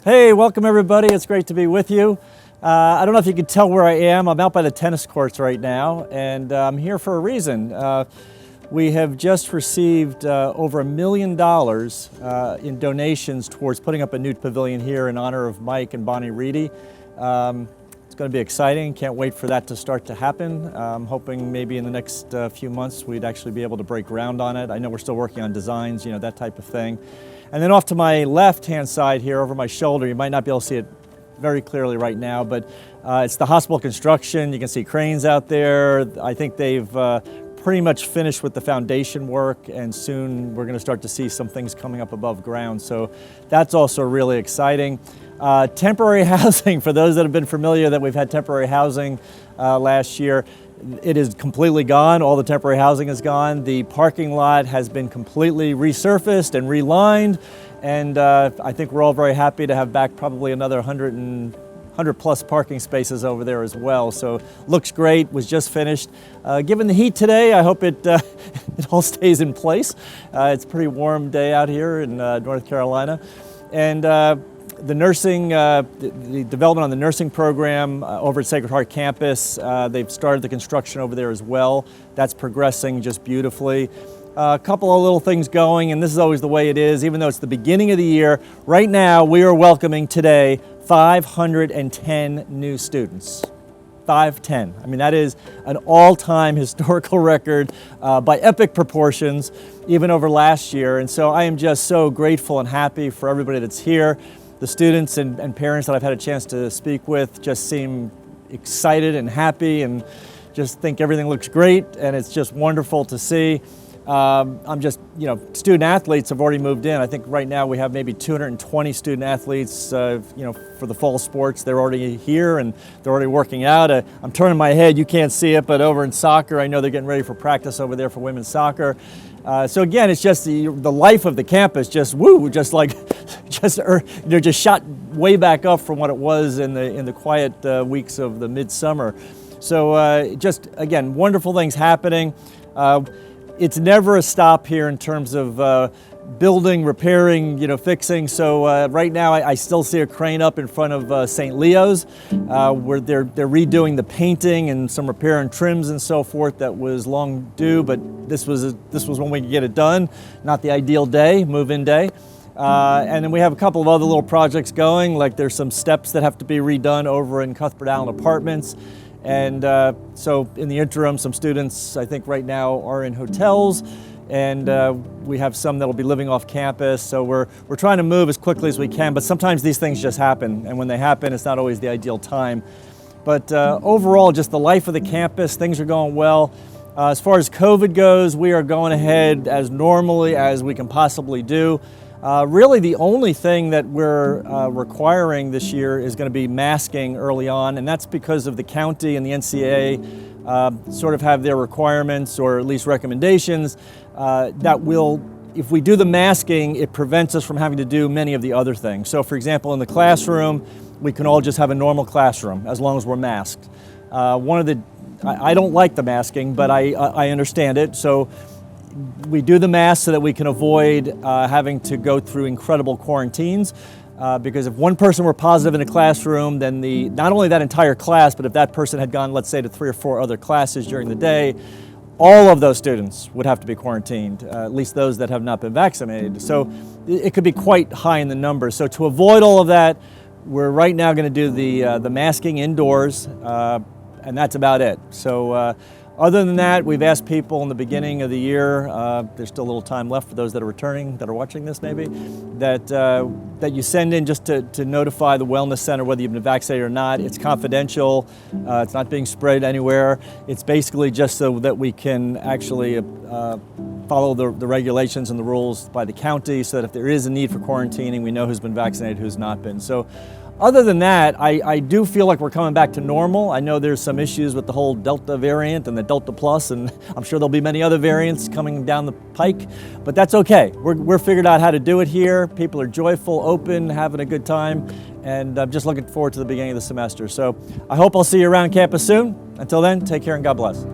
Hey, welcome everybody. It's great to be with you. I don't know if you can tell where I am. I'm out by the tennis courts right now, and I'm here for a reason. We have just received over $1 million in donations towards putting up a new pavilion here in honor of Mike and Bonnie Reedy. It's going to be exciting. Can't wait for that to start to happen. I'm hoping maybe in the next few months we'd actually be able to break ground on it. I know we're still working on designs, that type of thing. And then off to my left-hand side here, over my shoulder, you might not be able to see it very clearly right now, but it's the hospital construction. You can see cranes out there. I think they've pretty much finished with the foundation work, and soon we're going to start to see some things coming up above ground. So that's also really exciting. Temporary housing, for those that have been familiar that we've had temporary housing last year, it is completely gone. All the temporary housing is gone. The parking lot has been completely resurfaced and relined, and I think we're all very happy to have back probably another 100 plus parking spaces over there as well. So looks great, was just finished. Given the heat today, I hope it all stays in place. It's a pretty warm day out here in North Carolina. And the nursing, the development on the nursing program over at Sacred Heart campus, they've started the construction over there as well. That's progressing just beautifully. A couple of little things going, and this is always the way it is, even though it's the beginning of the year. Right now, we are welcoming today 510 new students. 510. I mean, that is an all-time historical record by epic proportions, even over last year. And so I am just so grateful and happy for everybody that's here. The students and parents that I've had a chance to speak with just seem excited and happy and just think everything looks great, and it's just wonderful to see. I'm just, student athletes have already moved in. I think right now we have maybe 220 student athletes, for the fall sports. They're already here and they're already working out. I'm turning my head, you can't see it, but over in soccer, I know they're getting ready for practice over there for women's soccer. So again, it's just the life of the campus, just shot way back up from what it was in the quiet weeks of the midsummer. So just again, wonderful things happening. It's never a stop here in terms of building, repairing, fixing. So right now I still see a crane up in front of St. Leo's where they're redoing the painting and some repair and trims and so forth that was long due, but this was when we could get it done. Not the ideal day, move-in day. And then we have a couple of other little projects going, like there's some steps that have to be redone over in Cuthbert Allen Apartments. And so in the interim, some students, I think right now, are in hotels, and we have some that will be living off campus. So we're trying to move as quickly as we can, but sometimes these things just happen, and when they happen, it's not always the ideal time. But overall, just the life of the campus, things are going well. As far as COVID goes, we are going ahead as normally as we can possibly do. Really the only thing that we're requiring this year is going to be masking early on, and that's because of the county and the NCAA sort of have their requirements, or at least recommendations, that will, if we do the masking, it prevents us from having to do many of the other things. So for example, in the classroom, we can all just have a normal classroom as long as we're masked. I don't like the masking, but I understand it. So we do the mask so that we can avoid having to go through incredible quarantines, because if one person were positive in a classroom, then not only that entire class, but if that person had gone, let's say, to 3 or 4 other classes during the day, all of those students would have to be quarantined, at least those that have not been vaccinated. So it could be quite high in the numbers. So to avoid all of that, we're right now going to do the masking indoors, and that's about it. So other than that, we've asked people in the beginning of the year, there's still a little time left for those that are returning, that are watching this maybe, that you send in just to notify the Wellness Center whether you've been vaccinated or not. It's confidential, it's not being spread anywhere. It's basically just so that we can actually follow the regulations and the rules by the county, so that if there is a need for quarantining, we know who's been vaccinated, who's not been. So other than that, I do feel like we're coming back to normal. I know there's some issues with the whole Delta variant and the Delta Plus, and I'm sure there'll be many other variants coming down the pike, but that's okay. We're figured out how to do it here. People are joyful, open, having a good time, and I'm just looking forward to the beginning of the semester. So I hope I'll see you around campus soon. Until then, take care and God bless.